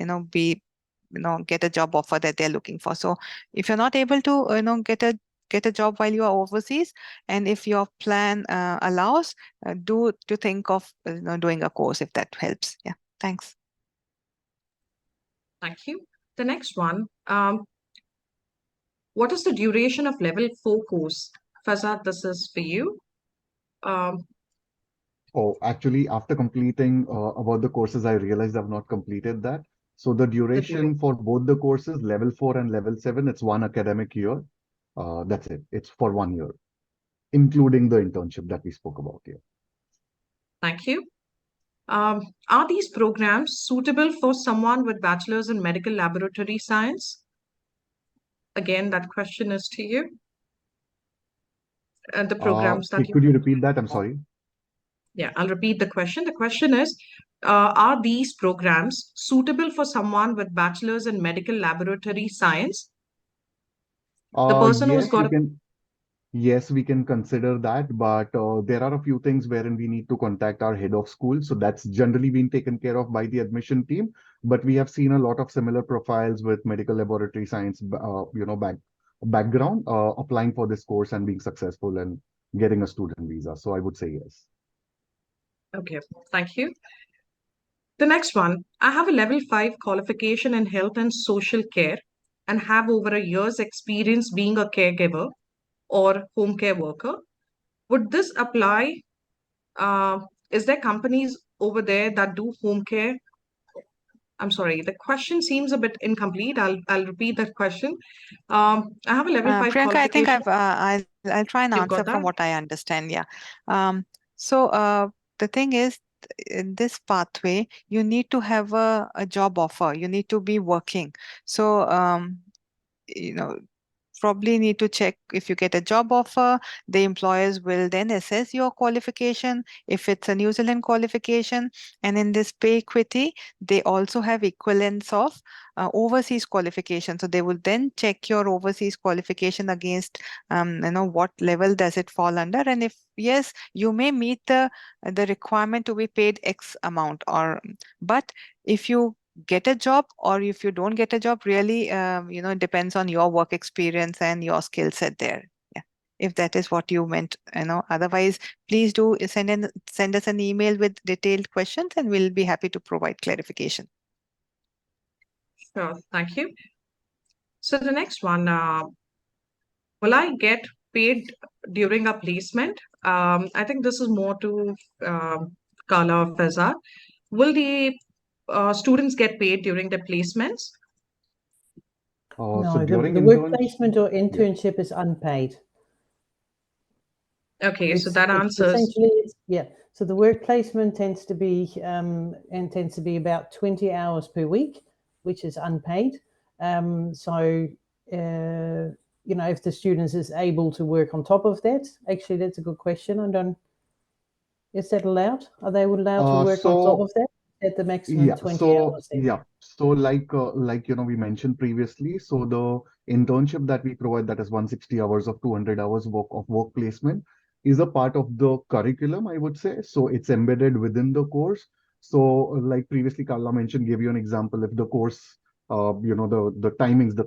Speaker 3: get a job offer that they're looking for. So if you're not able to get a job while you are overseas, and if your plan allows, do to think of doing a course if that helps. Yeah, thanks.
Speaker 1: Thank you. The next one. What is the duration of level 4 course? Fazad, this is for you. Um,
Speaker 4: Oh, actually, after completing about the courses, I realized I've not completed that. So the duration for both the courses, level 4 and level 7, it's one academic year. That's it. It's for 1 year, including the internship that we spoke about here.
Speaker 1: Thank you. Are these programs suitable for someone with bachelor's in medical laboratory science? Again, that question is to you. The programs that you...
Speaker 4: Could you repeat that? I'm sorry.
Speaker 1: Yeah, I'll repeat the question. The question is, are these programs suitable for someone with bachelor's in medical laboratory science? The person who's
Speaker 4: Yes,
Speaker 1: got
Speaker 4: we
Speaker 1: a...
Speaker 4: can. Yes, we can consider that, but there are a few things wherein we need to contact our head of school. So that's generally been taken care of by the admission team. But we have seen a lot of similar profiles with medical laboratory science, background, applying for this course and being successful and getting a student visa. So I would say yes.
Speaker 1: Okay, thank you. The next one, I have a level 5 qualification in health and social care and have over a year's experience being a caregiver or home care worker. Would this apply? Is there companies over there that do home care? I'm sorry, the question seems a bit incomplete. I'll repeat that question. I have a level 5
Speaker 3: Priyanka, I think
Speaker 1: qualification.
Speaker 3: I'll try and
Speaker 1: You've
Speaker 3: answer
Speaker 1: got
Speaker 3: from
Speaker 1: that?
Speaker 3: what I understand. Yeah. So the thing is, in this pathway, you need to have a job offer. You need to be working. So you know probably need to check if you get a job offer. The employers will then assess your qualification if it's a New Zealand qualification. And in this pay equity, they also have equivalents of overseas qualification. So they will then check your overseas qualification against what level does it fall under. And if yes, you may meet the requirement to be paid X amount, or but if you get a job or if you don't get a job, really it depends on your work experience and your skill set there. Yeah, if that is what you meant. Otherwise, please do send us an email with detailed questions and we'll be happy to provide clarification.
Speaker 1: Sure, thank you. So the next one, will I get paid during a placement? I think this is more to Kala or Feza. Will the students get paid during the placements?
Speaker 4: So
Speaker 2: No,
Speaker 4: during
Speaker 2: the work
Speaker 4: internship,
Speaker 2: placement or
Speaker 4: yeah.
Speaker 2: internship is unpaid.
Speaker 1: Okay, so
Speaker 2: It's
Speaker 1: that answers.
Speaker 2: essentially yeah. So the work placement tends to be about 20 hours per week, which is unpaid. So if the student is able to work on top of that, actually that's a good question. Is that allowed? Are they allowed to work on top
Speaker 4: So
Speaker 2: of that at the maximum
Speaker 4: yeah,
Speaker 2: 20 hours there?
Speaker 4: so like we mentioned previously, so the internship that we provide, that is 160 hours of 200 hours work placement, is a part of the curriculum, I would say. So it's embedded within the course. So like previously Carla mentioned, gave you an example. If the course, the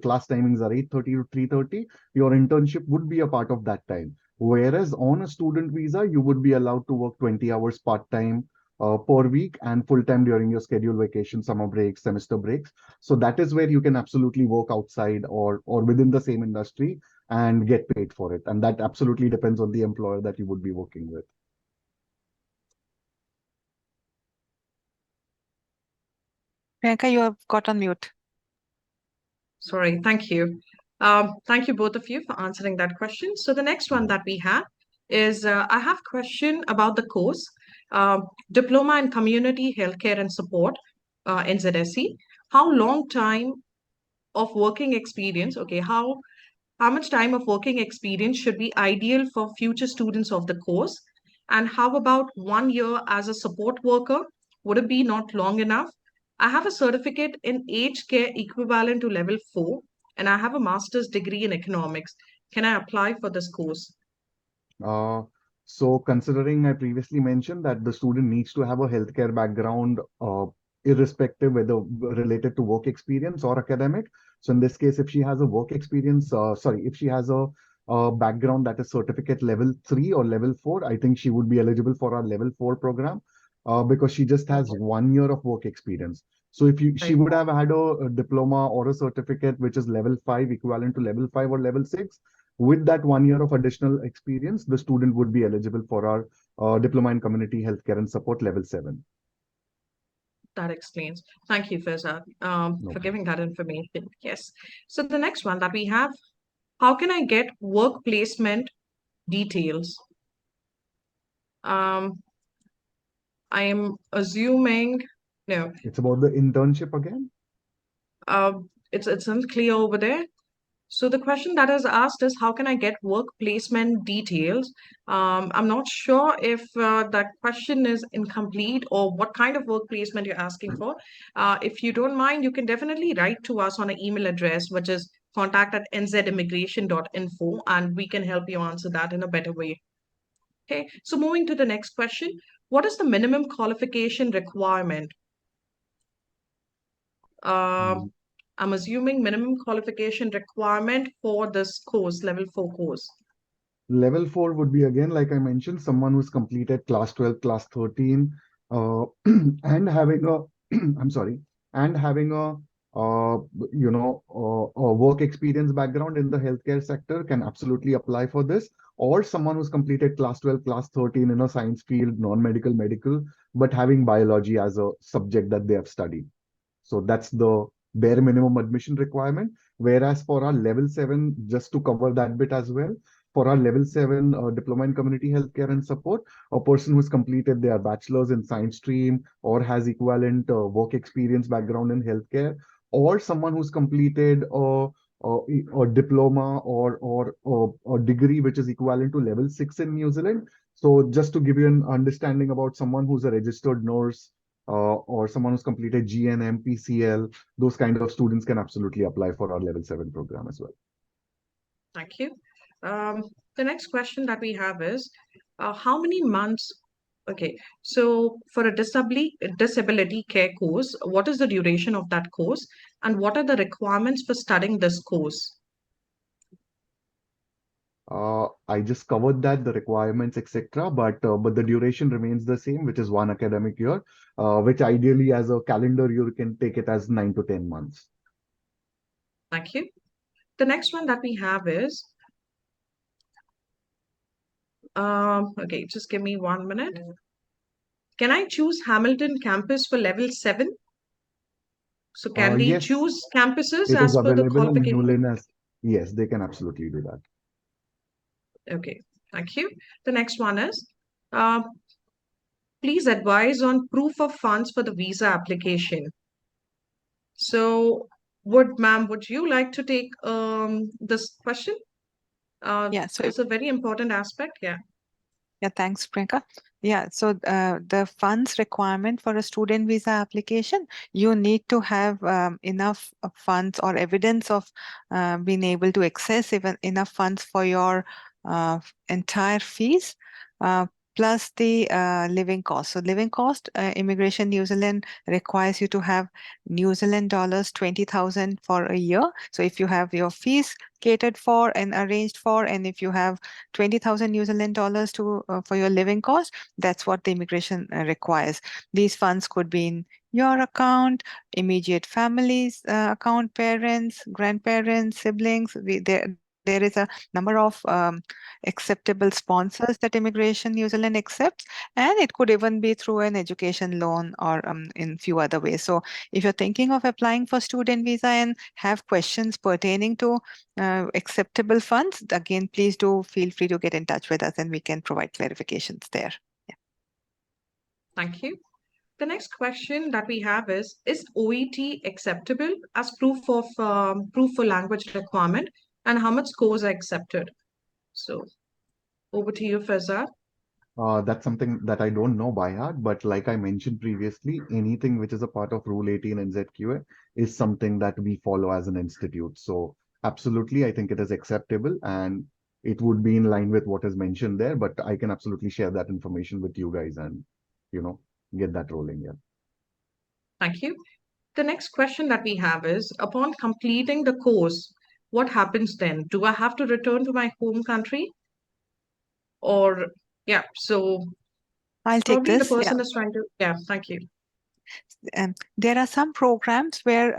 Speaker 4: class timings are 8:30 to 3:30, your internship would be a part of that time. Whereas on a student visa, you would be allowed to work 20 hours part-time per week and full time during your scheduled vacation, summer breaks, semester breaks. So that is where you can absolutely work outside or within the same industry and get paid for it. And that absolutely depends on the employer that you would be working with.
Speaker 3: Priyanka, you have got on mute.
Speaker 1: Sorry, thank you. Thank you both of you for answering that question. So the next one that we have is I have a question about the course, Diploma in Community Healthcare and Support, NZSE. How long time of working experience, okay, how much time of working experience should be ideal for future students of the course? And how about 1 year as a support worker? Would it be not long enough? I have a certificate in aged care equivalent to level 4, and I have a master's degree in economics. Can I apply for this course?
Speaker 4: Uh, so considering I previously mentioned that the student needs to have a healthcare background, irrespective whether related to work experience or academic. So in this case, if she has a work experience, if she has a background that is certificate level 3 or level 4, I think she would be eligible for our level 4 program, because she just has 1 year of work experience. So if she
Speaker 1: Right.
Speaker 4: would have had a diploma or a certificate which is level 5, equivalent to level 5 or level 6, with that 1 year of additional experience, the student would be eligible for our Diploma in Community Healthcare and Support Level 7.
Speaker 1: That explains. Thank you, Firzad,
Speaker 4: No
Speaker 1: for
Speaker 4: problem.
Speaker 1: giving that information. Yes. So the next one that we have, how can I get work placement details? Um, I am assuming, no,
Speaker 4: It's about the internship again.
Speaker 1: uh, it's unclear over there. So the question that is asked is, how can I get work placement details? I'm not sure if that question is incomplete or what kind of work placement you're asking for. If you don't mind, you can definitely write to us on an email address, which is contact@nzimmigration.info, and we can help you answer that in a better way. Okay, so moving to the next question, what is the minimum qualification requirement?
Speaker 4: Mm.
Speaker 1: I'm assuming minimum qualification requirement for this course, level 4 course.
Speaker 4: Level 4 would be, again, like I mentioned, someone who's completed class 12, class 13, and having a, I'm sorry, and having uh, a work experience background in the healthcare sector can absolutely apply for this. Or someone who's completed class 12, class 13 in a science field, non-medical, medical, but having biology as a subject that they have studied. So that's the bare minimum admission requirement. Whereas for our level 7, just to cover that bit as well, for our level 7 diploma in community healthcare and support, a person who's completed their bachelor's in science stream or has equivalent work experience background in healthcare, or someone who's completed a diploma or a degree which is equivalent to level 6 in New Zealand. So just to give you an understanding about someone who's a registered nurse, or someone who's completed GNM, PCL, those kind of students can absolutely apply for our level 7 program as well.
Speaker 1: Thank you. The next question that we have is, how many months? Okay, so for a disability care course, what is the duration of that course, and what are the requirements for studying this course?
Speaker 4: I just covered that, the requirements, etc. But the duration remains the same, which is 1 academic year, which ideally as a calendar year, you can take it as 9 to 10 months.
Speaker 1: Thank you. The next one that we have is, okay, just give me 1 minute. Can I choose Hamilton campus for level 7? So can they
Speaker 4: Yes,
Speaker 1: choose campuses
Speaker 4: it is
Speaker 1: as per the
Speaker 4: available in
Speaker 1: qualification?
Speaker 4: ULIN as, yes, they can absolutely do that.
Speaker 1: Okay, thank you. The next one is, uh, please advise on proof of funds for the visa application. So, would you like to take this question?
Speaker 3: Yeah, so
Speaker 1: It's a very important aspect. Yeah.
Speaker 3: yeah, thanks, Priyanka. Yeah, so the funds requirement for a student visa application, you need to have enough funds or evidence of being able to access even enough funds for your entire fees, uh, plus the living cost. So living cost, Immigration New Zealand requires you to have New Zealand dollars 20,000 for a year. So if you have your fees catered for and arranged for, and if you have 20,000 New Zealand dollars to for your living cost, that's what the immigration requires. These funds could be in your account, immediate families account, parents, grandparents, siblings. There is a number of acceptable sponsors that Immigration New Zealand accepts, and it could even be through an education loan or in few other ways. So if you're thinking of applying for student visa and have questions pertaining to acceptable funds, again, please do feel free to get in touch with us and we can provide clarifications there. Yeah.
Speaker 1: Thank you. The next question that we have is OET acceptable as proof for language requirement, and how much scores are accepted? So over to you, Fazad.
Speaker 4: That's something that I don't know by heart, but like I mentioned previously, anything which is a part of Rule 18 NZQA is something that we follow as an institute. So absolutely, I think it is acceptable and it would be in line with what is mentioned there, but I can absolutely share that information with you guys and, you know, get that rolling. Yeah.
Speaker 1: Thank you. The next question that we have is, upon completing the course, what happens then? Do I have to return to my home country? Or, yeah, so
Speaker 3: I'll take
Speaker 1: probably the
Speaker 3: this. Yeah.
Speaker 1: person is trying to, yeah, thank you.
Speaker 3: There are some programs where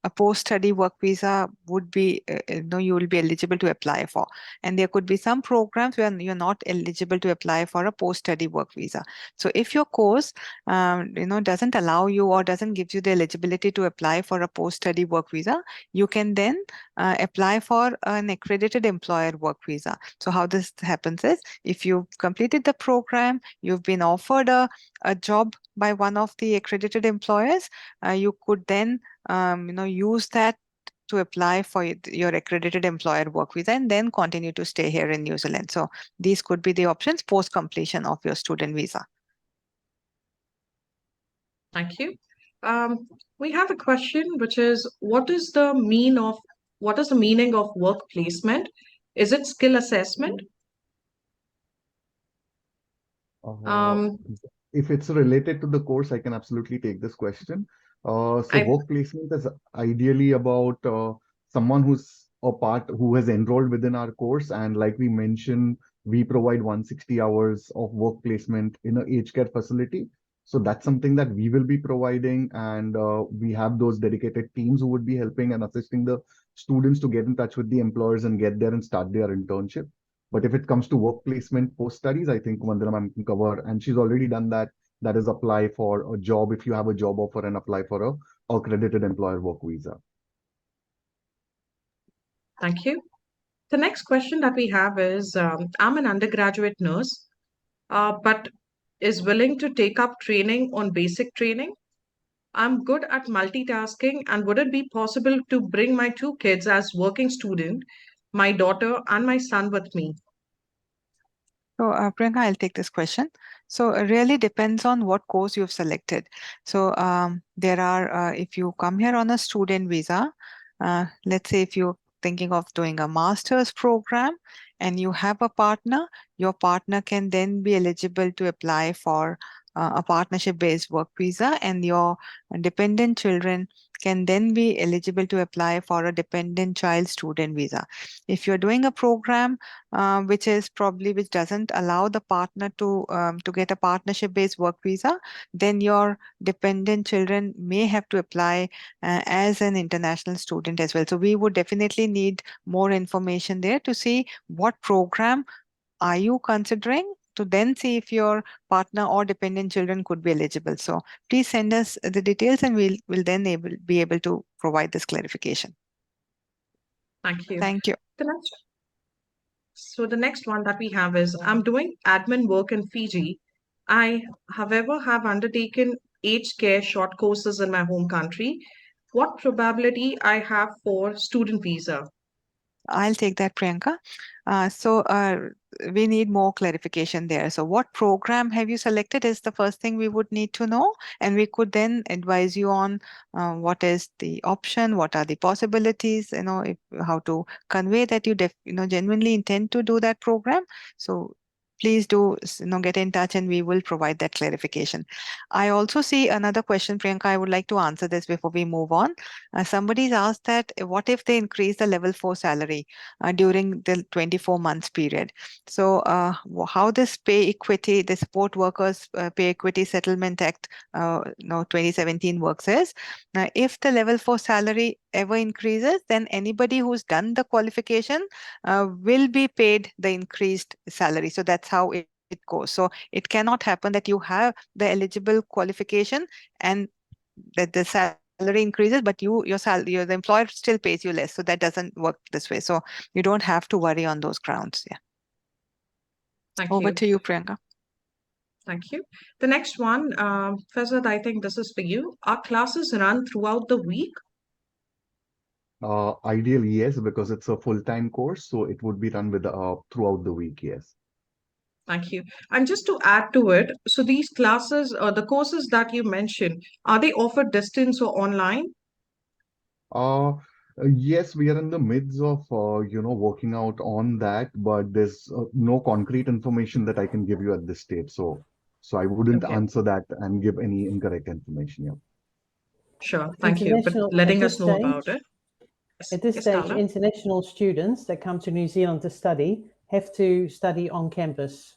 Speaker 3: a post-study work visa would be you will be eligible to apply for, and there could be some programs where you're not eligible to apply for a post-study work visa. So if your course doesn't allow you or doesn't give you the eligibility to apply for a post-study work visa, you can then apply for an accredited employer work visa. So how this happens is, if you've completed the program, you've been offered a job by one of the accredited employers, you could then use that to apply for your accredited employer work visa and then continue to stay here in New Zealand. So these could be the options post completion of your student visa.
Speaker 1: Thank you. We have a question which is, what is the meaning of work placement? Is it skill assessment?
Speaker 4: Uh,
Speaker 1: Um,
Speaker 4: if it's related to the course, I can absolutely take this question. So
Speaker 1: I
Speaker 4: work placement is ideally about someone who has enrolled within our course. And like we mentioned, we provide 160 hours of work placement in an aged care facility. So that's something that we will be providing. And we have those dedicated teams who would be helping and assisting the students to get in touch with the employers and get there and start their internship. But if it comes to work placement post studies, I think Vandana ma'am can cover, and she's already done that. That is apply for a job if you have a job offer and apply for a accredited employer work visa.
Speaker 1: Thank you. The next question that we have is, I'm an undergraduate nurse, but is willing to take up training on basic training. I'm good at multitasking, and would it be possible to bring my two kids as working student, my daughter and my son with me?
Speaker 3: So, Priyanka, I'll take this question. So, it really depends on what course you've selected. So, if you come here on a student visa, let's say if you're thinking of doing a master's program and you have a partner, your partner can then be eligible to apply for a partnership-based work visa, and your dependent children can then be eligible to apply for a dependent child student visa. If you're doing a program which doesn't allow the partner to get a partnership based work visa, then your dependent children may have to apply as an international student as well. So we would definitely need more information there to see what program are you considering to then see if your partner or dependent children could be eligible. So please send us the details and we'll then be able to provide this clarification.
Speaker 1: Thank you.
Speaker 3: Thank you.
Speaker 1: So the next one that we have is, I'm doing admin work in Fiji. I, however, have undertaken aged care short courses in my home country. What probability I have for student visa?
Speaker 3: I'll take that, Priyanka. We need more clarification there. So what program have you selected is the first thing we would need to know, and we could then advise you on what is the option, what are the possibilities, how to convey that you genuinely intend to do that program. So please do get in touch and we will provide that clarification. I also see another question, Priyanka. I would like to answer this before we move on. Somebody's asked that what if they increase the level 4 salary during the 24 months period? So how this pay equity, the Support Workers Pay Equity Settlement Act 2017 works is, if the level 4 salary ever increases, then anybody who's done the qualification will be paid the increased salary. So that's how it goes. So it cannot happen that you have the eligible qualification and that the salary increases, but the employer still pays you less. So that doesn't work this way. So you don't have to worry on those grounds. Yeah.
Speaker 1: Thank
Speaker 3: Over
Speaker 1: you.
Speaker 3: to you, Priyanka.
Speaker 1: Thank you. The next one, Fazad, I think this is for you. Are classes run throughout the week?
Speaker 4: Ideally, yes, because it's a full-time course, so it would be run with throughout the week, yes.
Speaker 1: Thank you. And just to add to it, so these classes, the courses that you mentioned, are they offered distance or online?
Speaker 4: Uh, yes, we are in the midst of working out on that, but there's no concrete information that I can give you at this stage. So I wouldn't
Speaker 1: Okay,
Speaker 4: answer that and give any incorrect information. Yeah.
Speaker 1: sure. Thank you. But
Speaker 2: International,
Speaker 1: letting us know about it.
Speaker 2: At this
Speaker 1: Yes,
Speaker 2: stage,
Speaker 1: Carla?
Speaker 2: international students that come to New Zealand to study have to study on campus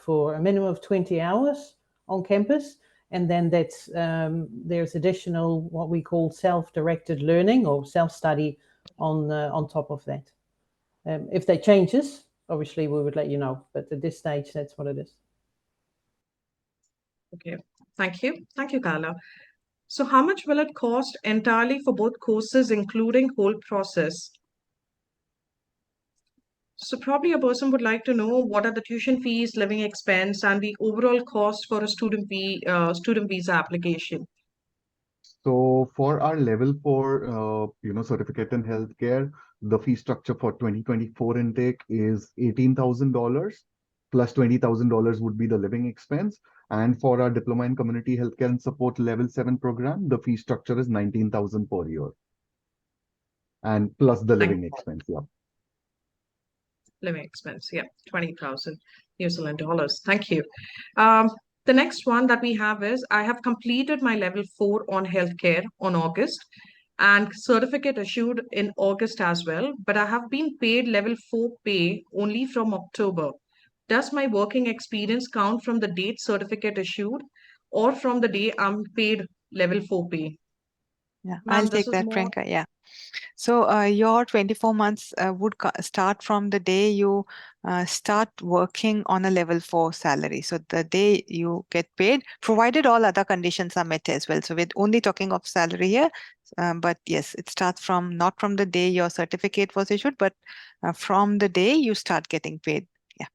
Speaker 2: for a minimum of 20 hours on campus. And then there's additional what we call self-directed learning or self-study on top of that. If that changes, obviously we would let you know. But at this stage, that's what it is.
Speaker 1: Okay, thank you. Thank you, Carla. So how much will it cost entirely for both courses, including whole process? So probably a person would like to know what are the tuition fees, living expense, and the overall cost for a student visa application.
Speaker 4: So for our level 4, certificate in healthcare, the fee structure for 2024 intake is $18,000 plus $20,000 would be the living expense. And for our diploma in community healthcare and support level 7 program, the fee structure is 19,000 per year. And plus the living expense, yeah.
Speaker 1: Living expense, yeah, 20,000 New Zealand dollars. Thank you. The next one that we have is, I have completed my level 4 on healthcare on August and certificate issued in August as well, but I have been paid level 4 pay only from October. Does my working experience count from the date certificate issued or from the day I'm paid level 4 pay?
Speaker 3: Yeah,
Speaker 1: Ma'am,
Speaker 3: I'll
Speaker 1: this
Speaker 3: take
Speaker 1: is
Speaker 3: that,
Speaker 1: more.
Speaker 3: Priyanka. Yeah. So your 24 months would start from the day you start working on a level 4 salary. So the day you get paid, provided all other conditions are met as well. So we're only talking of salary here. But yes, it starts not from the day your certificate was issued, but from the day you start getting paid. Yeah.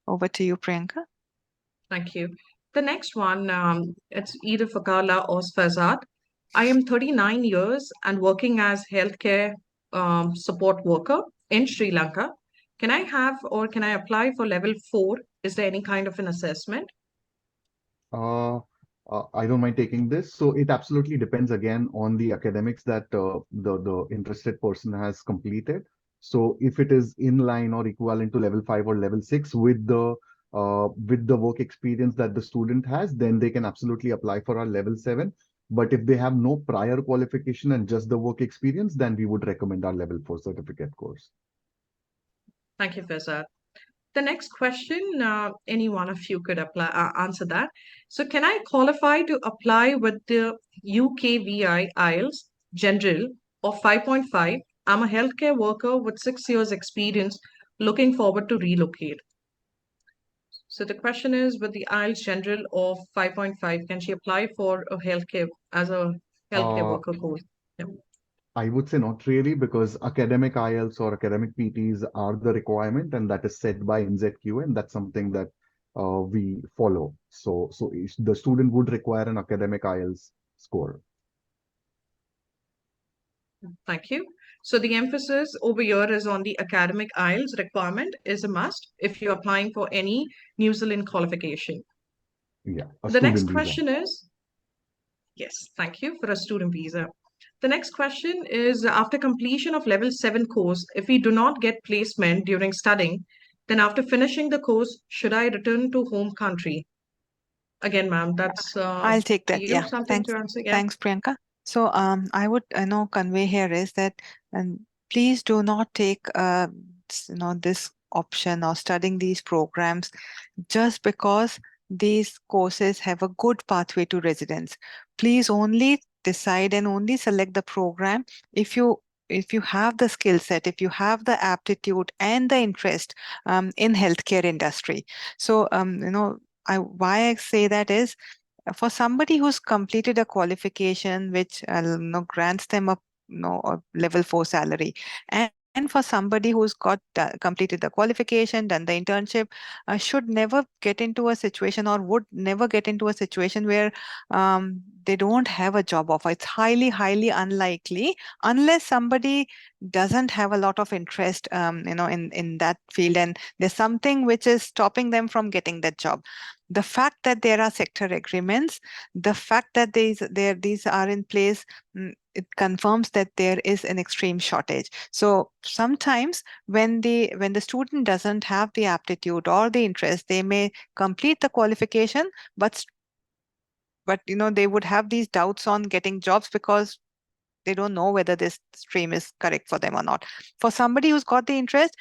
Speaker 3: Over to you, Priyanka.
Speaker 1: Thank you. The next one, it's either for Carla or Fazad. I am 39 years and working as healthcare support worker in Sri Lanka. Can I have or can I apply for level 4? Is there any kind of an assessment?
Speaker 4: Uh, I don't mind taking this. So it absolutely depends again on the academics that the interested person has completed. So if it is in line or equivalent to level 5 or level 6 with the work experience that the student has, then they can absolutely apply for our level 7. But if they have no prior qualification and just the work experience, then we would recommend our level 4 certificate course.
Speaker 1: Thank you, Fazad. The next question, any one of you could answer that. So can I qualify to apply with the UKVI IELTS General of 5.5? I'm a healthcare worker with 6 years experience, looking forward to relocate. So the question is, with the IELTS General of 5.5, can she apply for a healthcare
Speaker 4: Uh,
Speaker 1: worker course? Yeah.
Speaker 4: I would say not really, because academic IELTS or academic PTs are the requirement, and that is set by NZQA, and that's something that we follow. So the student would require an academic IELTS score.
Speaker 1: Thank you. So the emphasis over here is on the academic IELTS requirement is a must if you're applying for any New Zealand qualification.
Speaker 4: Yeah, a
Speaker 1: The next
Speaker 4: student visa.
Speaker 1: question is, yes, thank you for a student visa. The next question is, after completion of level 7 course, if we do not get placement during studying, then after finishing the course, should I return to home country? Again, ma'am, that's
Speaker 3: I'll take
Speaker 1: for
Speaker 3: that.
Speaker 1: you,
Speaker 3: Yeah.
Speaker 1: something to answer. Yeah.
Speaker 3: Thanks, Priyanka. So I would convey here is that please do not take this option or studying these programs just because these courses have a good pathway to residence. Please only decide and only select the program if you have the skill set, if you have the aptitude and the interest in healthcare industry. So why I say that is for somebody who's completed a qualification which grants them a level 4 salary, and for somebody who's completed the qualification, done the internship, should never get into a situation or would never get into a situation where they don't have a job offer. It's highly, highly unlikely unless somebody doesn't have a lot of interest in that field, and there's something which is stopping them from getting that job. The fact that there are sector agreements, the fact that these are in place, it confirms that there is an extreme shortage. So sometimes when the student doesn't have the aptitude or the interest, they may complete the qualification, but they would have these doubts on getting jobs because they don't know whether this stream is correct for them or not. For somebody who's got the interest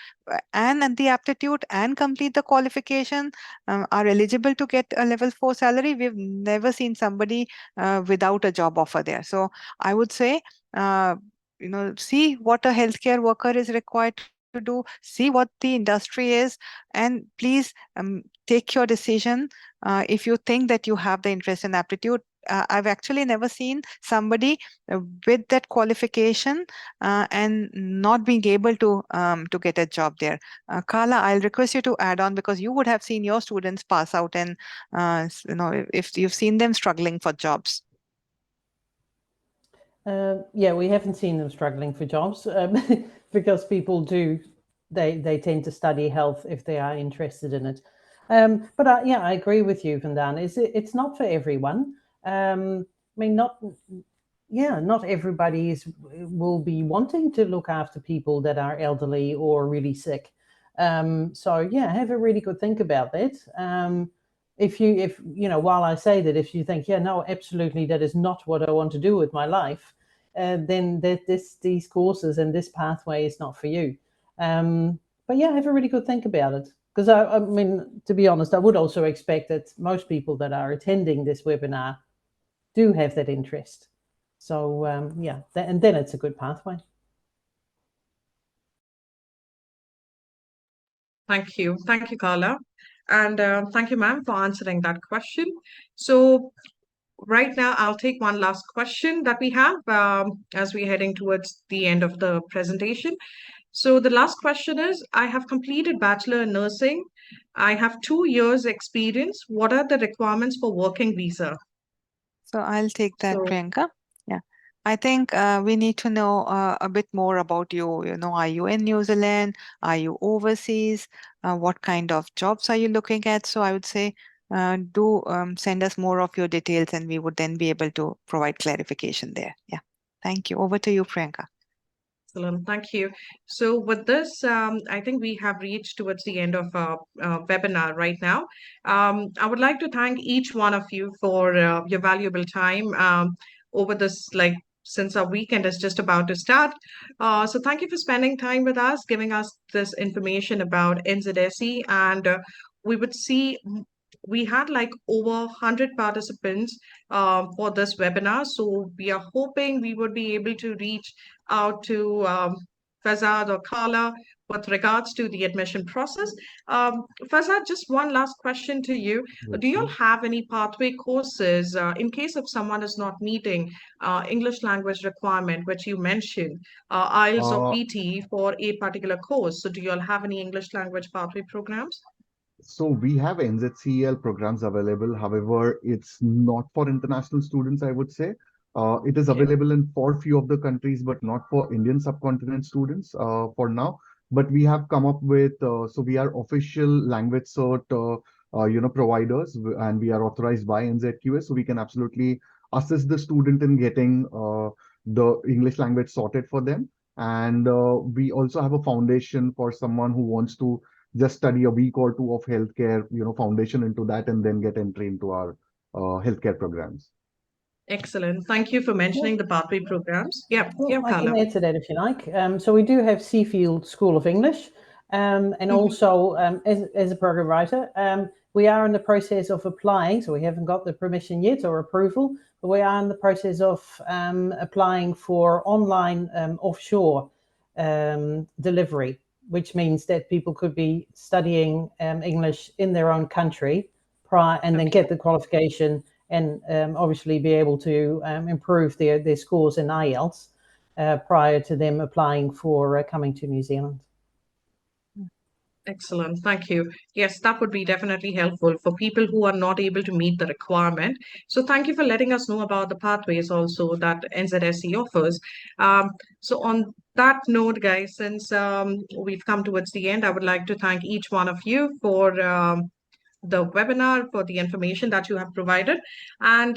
Speaker 3: and the aptitude and complete the qualification, are eligible to get a level 4 salary, we've never seen somebody without a job offer there. So I would say, see what a healthcare worker is required to do, see what the industry is, and please take your decision if you think that you have the interest and aptitude. I've actually never seen somebody with that qualification and not being able to get a job there. Carla, I'll request you to add on because you would have seen your students pass out, and if you've seen them struggling for jobs.
Speaker 2: Yeah, we haven't seen them struggling for jobs because people they tend to study health if they are interested in it. But yeah, I agree with you, Vandana. It's not for everyone. I mean, not everybody will be wanting to look after people that are elderly or really sick. So yeah, have a really good think about that. If while I say that, if you think, yeah, no, absolutely, that is not what I want to do with my life, then these courses and this pathway is not for you. But yeah, have a really good think about it. Because I mean, to be honest, I would also expect that most people that are attending this webinar do have that interest. So yeah, and then it's a good pathway.
Speaker 1: Thank you. Thank you, Carla. And thank you, ma'am, for answering that question. So right now, I'll take one last question that we have as we're heading towards the end of the presentation. So the last question is, I have completed Bachelor in Nursing. I have 2 years experience. What are the requirements for working visa?
Speaker 3: So I'll take that,
Speaker 1: So
Speaker 3: Priyanka. Yeah. I think we need to know a bit more about you. Are you in New Zealand? Are you overseas? What kind of jobs are you looking at? So I would say do send us more of your details and we would then be able to provide clarification there. Yeah. Thank you. Over to you, Priyanka.
Speaker 1: excellent. Thank you. So with this, I think we have reached towards the end of our webinar right now. I would like to thank each one of you for your valuable time over this, since our weekend is just about to start. So thank you for spending time with us, giving us this information about NZSE, and we had like over 100 participants for this webinar. So we are hoping we would be able to reach out to Fazad or Carla with regards to the admission process. Fazad, just one last question to you. Do you all have any pathway courses in case if someone is not meeting English language requirement, which you mentioned, IELTS or
Speaker 4: Uh,
Speaker 1: PT for a particular course? So do you all have any English language pathway programs?
Speaker 4: So we have NZCEL programs available. However, it's not for international students, I would say. It is
Speaker 1: Okay.
Speaker 4: available in for few of the countries, but not for Indian subcontinent students for now. But we have come up with, so we are official language cert, providers, and we are authorized by NZQA, so we can absolutely assist the student in getting the English language sorted for them. And we also have a foundation for someone who wants to just study a week or two of healthcare, foundation into that, and then get entry into our healthcare programs.
Speaker 1: Excellent. Thank you for mentioning the pathway programs. Yeah,
Speaker 2: Well, I can
Speaker 1: Carla.
Speaker 2: add to that if you like. So we do have Seafield School of English, and also as a program writer, we are in the process of applying. So we haven't got the permission yet or approval, but we are in the process of applying for online offshore delivery, which means that people could be studying English in their own country prior, and then get the qualification and obviously be able to improve their scores in IELTS prior to them applying for coming to New Zealand.
Speaker 1: Excellent. Thank you. Yes, that would be definitely helpful for people who are not able to meet the requirement. So thank you for letting us know about the pathways also that NZSE offers. So on that note, guys, since we've come towards the end, I would like to thank each one of you for the webinar, for the information that you have provided, and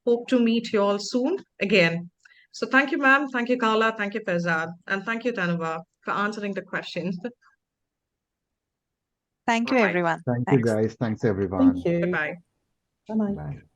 Speaker 1: hope to meet you all soon again. So thank you, ma'am. Thank you, Carla. Thank you, Fezad. And thank you, Tanuva, for answering the questions.
Speaker 3: Thank
Speaker 1: All
Speaker 3: you,
Speaker 1: right.
Speaker 3: everyone.
Speaker 4: Thank you,
Speaker 3: Thanks.
Speaker 4: guys. Thanks, everyone.
Speaker 2: Thank you.
Speaker 1: Goodbye.
Speaker 2: Bye-bye.
Speaker 4: Bye.